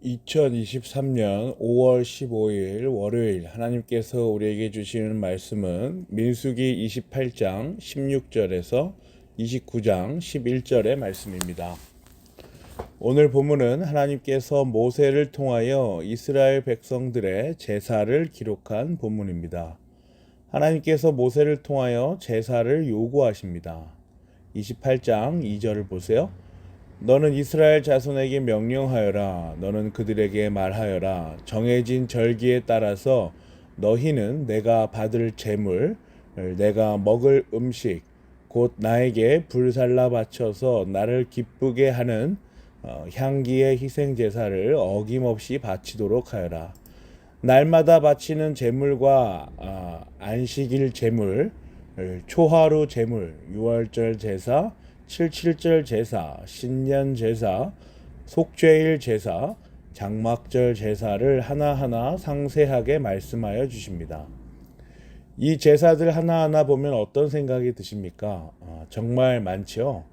2023년 5월 15일 월요일 하나님께서 우리에게 주시는 말씀은 민수기 28장 16절에서 29장 11절의 말씀입니다. 오늘 본문은 하나님께서 모세를 통하여 이스라엘 백성들의 제사를 기록한 본문입니다. 하나님께서 모세를 통하여 제사를 요구하십니다. 28장 2절을 보세요. 너는 이스라엘 자손에게 명령하여라. 너는 그들에게 말하여라. 정해진 절기에 따라서 너희는 내가 받을 제물, 내가 먹을 음식, 곧 나에게 불살라 바쳐서 나를 기쁘게 하는 향기의 희생 제사를 어김없이 바치도록 하여라. 날마다 바치는 제물과 안식일 제물, 초하루 제물, 유월절 제사, 칠칠절 제사, 신년 제사, 속죄일 제사, 장막절 제사를 하나하나 상세하게 말씀하여 주십니다. 이 제사들 하나하나 보면 어떤 생각이 드십니까? 정말 많죠.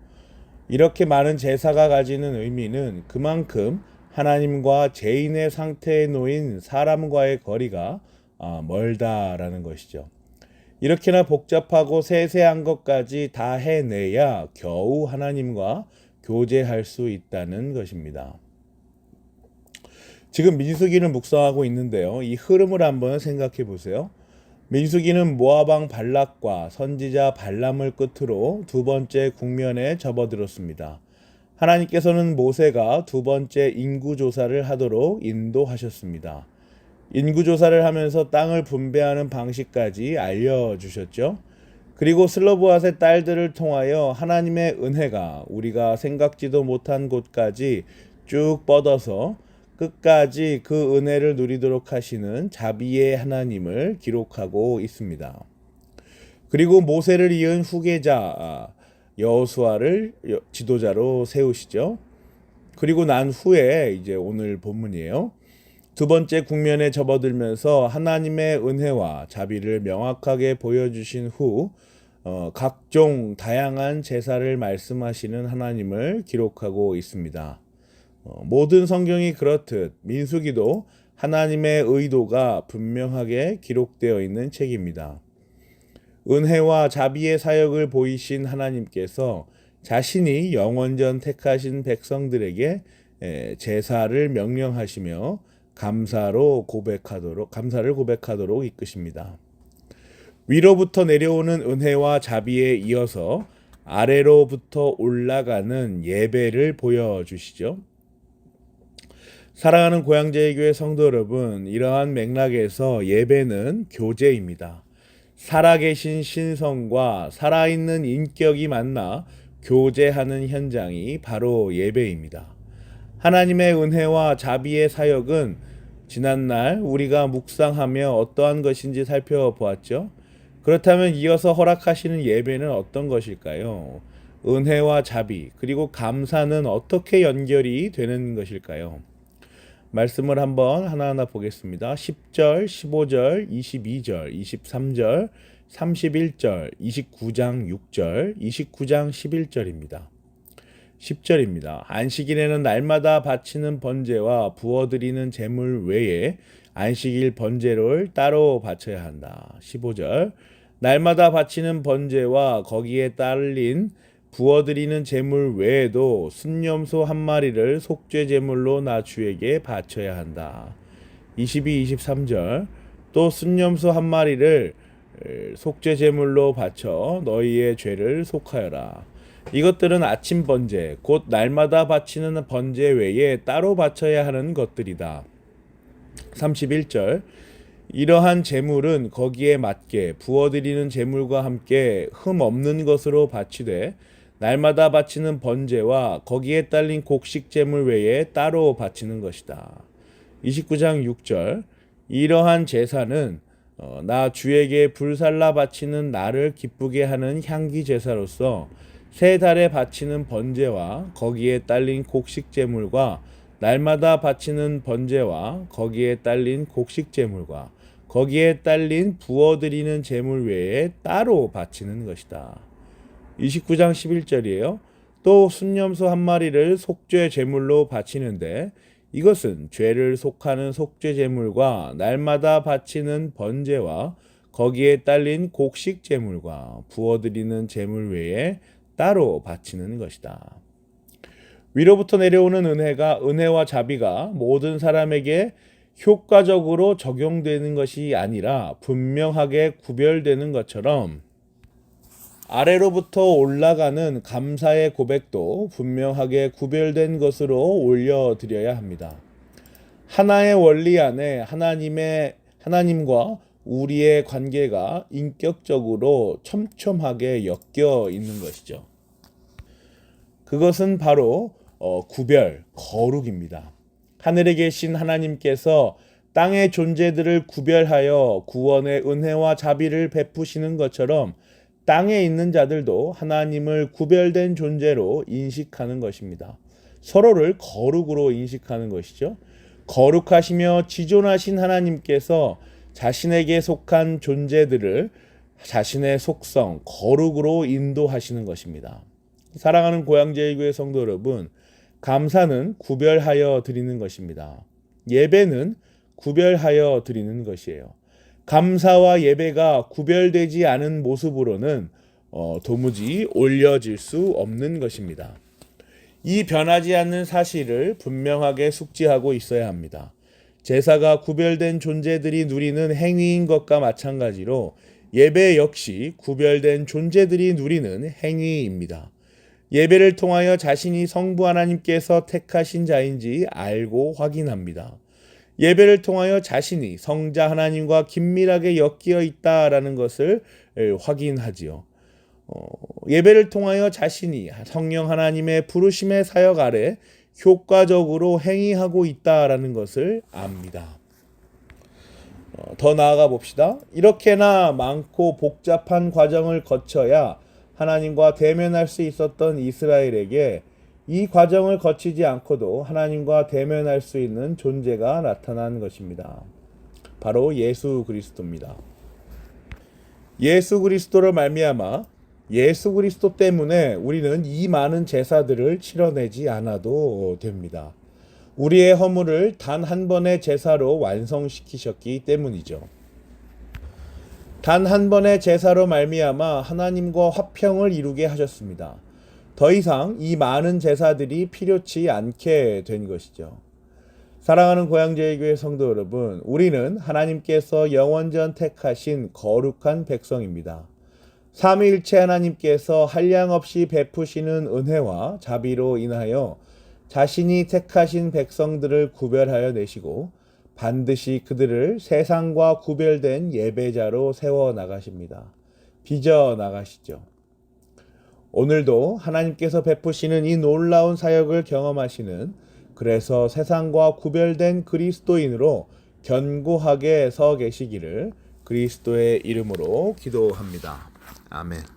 이렇게 많은 제사가 가지는 의미는 그만큼 하나님과 죄인의 상태에 놓인 사람과의 거리가 멀다라는 것이죠. 이렇게나 복잡하고 세세한 것까지 다 해내야 겨우 하나님과 교제할 수 있다는 것입니다. 지금 민수기를 묵상하고 있는데요. 이 흐름을 한번 생각해 보세요. 민수기는 모압 왕 발락과 선지자 발람을 끝으로 두 번째 국면에 접어들었습니다. 하나님께서는 모세가 두 번째 인구조사를 하도록 인도하셨습니다. 인구조사를 하면서 땅을 분배하는 방식까지 알려주셨죠. 그리고 슬로브앗의 딸들을 통하여 하나님의 은혜가 우리가 생각지도 못한 곳까지 쭉 뻗어서 끝까지 그 은혜를 누리도록 하시는 자비의 하나님을 기록하고 있습니다. 그리고 모세를 이은 후계자 여호수아를 지도자로 세우시죠. 그리고 난 후에 이제 오늘 본문이에요. 두 번째 국면에 접어들면서 하나님의 은혜와 자비를 명확하게 보여주신 후 각종 다양한 제사를 말씀하시는 하나님을 기록하고 있습니다. 모든 성경이 그렇듯 민수기도 하나님의 의도가 분명하게 기록되어 있는 책입니다. 은혜와 자비의 사역을 보이신 하나님께서 자신이 영원전 택하신 백성들에게 제사를 명령하시며 감사를 고백하도록 이끄십니다. 위로부터 내려오는 은혜와 자비에 이어서 아래로부터 올라가는 예배를 보여주시죠. 사랑하는 고향제일교회 성도 여러분, 이러한 맥락에서 예배는 교제입니다. 살아계신 신성과 살아있는 인격이 만나 교제하는 현장이 바로 예배입니다. 하나님의 은혜와 자비의 사역은 지난날 우리가 묵상하며 어떠한 것인지 살펴보았죠. 그렇다면 이어서 허락하시는 예배는 어떤 것일까요? 은혜와 자비 그리고 감사는 어떻게 연결이 되는 것일까요? 말씀을 한번 하나하나 보겠습니다. 10절, 15절, 22절, 23절, 31절, 29장 6절, 29장 11절입니다. 10절입니다. 안식일에는 날마다 바치는 번제와 부어드리는 제물 외에 안식일 번제를 따로 바쳐야 한다. 15절. 날마다 바치는 번제와 거기에 딸린 부어드리는 제물 외에도 순념소 한 마리를 속죄 제물로 나 주에게 바쳐야 한다. 22, 23절. 또 순념소 한 마리를 속죄 제물로 바쳐 너희의 죄를 속하여라. 이것들은 아침 번제, 곧 날마다 바치는 번제 외에 따로 바쳐야 하는 것들이다. 31절. 이러한 제물은 거기에 맞게 부어드리는 제물과 함께 흠 없는 것으로 바치되 날마다 바치는 번제와 거기에 딸린 곡식 제물 외에 따로 바치는 것이다. 29장 6절. 이러한 제사는 나 주에게 불살라 바치는 나를 기쁘게 하는 향기 제사로서 세 달에 바치는 번제와 거기에 딸린 곡식 제물과 날마다 바치는 번제와 거기에 딸린 곡식 제물과 거기에 딸린 부어드리는 제물 외에 따로 바치는 것이다. 29장 11절이에요. 또 순념소 한 마리를 속죄 제물로 바치는데 이것은 죄를 속하는 속죄 제물과 날마다 바치는 번제와 거기에 딸린 곡식 제물과 부어드리는 제물 외에 따로 바치는 것이다. 위로부터 내려오는 은혜와 자비가 모든 사람에게 효과적으로 적용되는 것이 아니라 분명하게 구별되는 것처럼 아래로부터 올라가는 감사의 고백도 분명하게 구별된 것으로 올려드려야 합니다. 하나의 원리 안에 하나님과 우리의 관계가 인격적으로 촘촘하게 엮여 있는 것이죠. 그것은 바로 구별, 거룩입니다. 하늘에 계신 하나님께서 땅의 존재들을 구별하여 구원의 은혜와 자비를 베푸시는 것처럼 땅에 있는 자들도 하나님을 구별된 존재로 인식하는 것입니다. 서로를 거룩으로 인식하는 것이죠. 거룩하시며 지존하신 하나님께서 자신에게 속한 존재들을 자신의 속성, 거룩으로 인도하시는 것입니다. 사랑하는 고향제일교회 성도 여러분, 감사는 구별하여 드리는 것입니다. 예배는 구별하여 드리는 것이에요. 감사와 예배가 구별되지 않은 모습으로는 도무지 올려질 수 없는 것입니다. 이 변하지 않는 사실을 분명하게 숙지하고 있어야 합니다. 제사가 구별된 존재들이 누리는 행위인 것과 마찬가지로 예배 역시 구별된 존재들이 누리는 행위입니다. 예배를 통하여 자신이 성부 하나님께서 택하신 자인지 알고 확인합니다. 예배를 통하여 자신이 성자 하나님과 긴밀하게 엮여 있다라는 것을 확인하지요. 예배를 통하여 자신이 성령 하나님의 부르심의 사역 아래 효과적으로 행위하고 있다라는 것을 압니다. 더 나아가 봅시다. 이렇게나 많고 복잡한 과정을 거쳐야 하나님과 대면할 수 있었던 이스라엘에게 이 과정을 거치지 않고도 하나님과 대면할 수 있는 존재가 나타난 것입니다. 바로 예수 그리스도입니다. 예수 그리스도로 말미암아 예수 그리스도 때문에 우리는 이 많은 제사들을 치러내지 않아도 됩니다. 우리의 허물을 단 한 번의 제사로 완성시키셨기 때문이죠. 단 한 번의 제사로 말미암아 하나님과 화평을 이루게 하셨습니다. 더 이상 이 많은 제사들이 필요치 않게 된 것이죠. 사랑하는 고향제일교회 성도 여러분, 우리는 하나님께서 영원전 택하신 거룩한 백성입니다. 삼위일체 하나님께서 한량없이 베푸시는 은혜와 자비로 인하여 자신이 택하신 백성들을 구별하여 내시고 반드시 그들을 세상과 구별된 예배자로 세워 나가십니다. 빚어 나가시죠. 오늘도 하나님께서 베푸시는 이 놀라운 사역을 경험하시는, 그래서 세상과 구별된 그리스도인으로 견고하게 서 계시기를 그리스도의 이름으로 기도합니다. 아멘.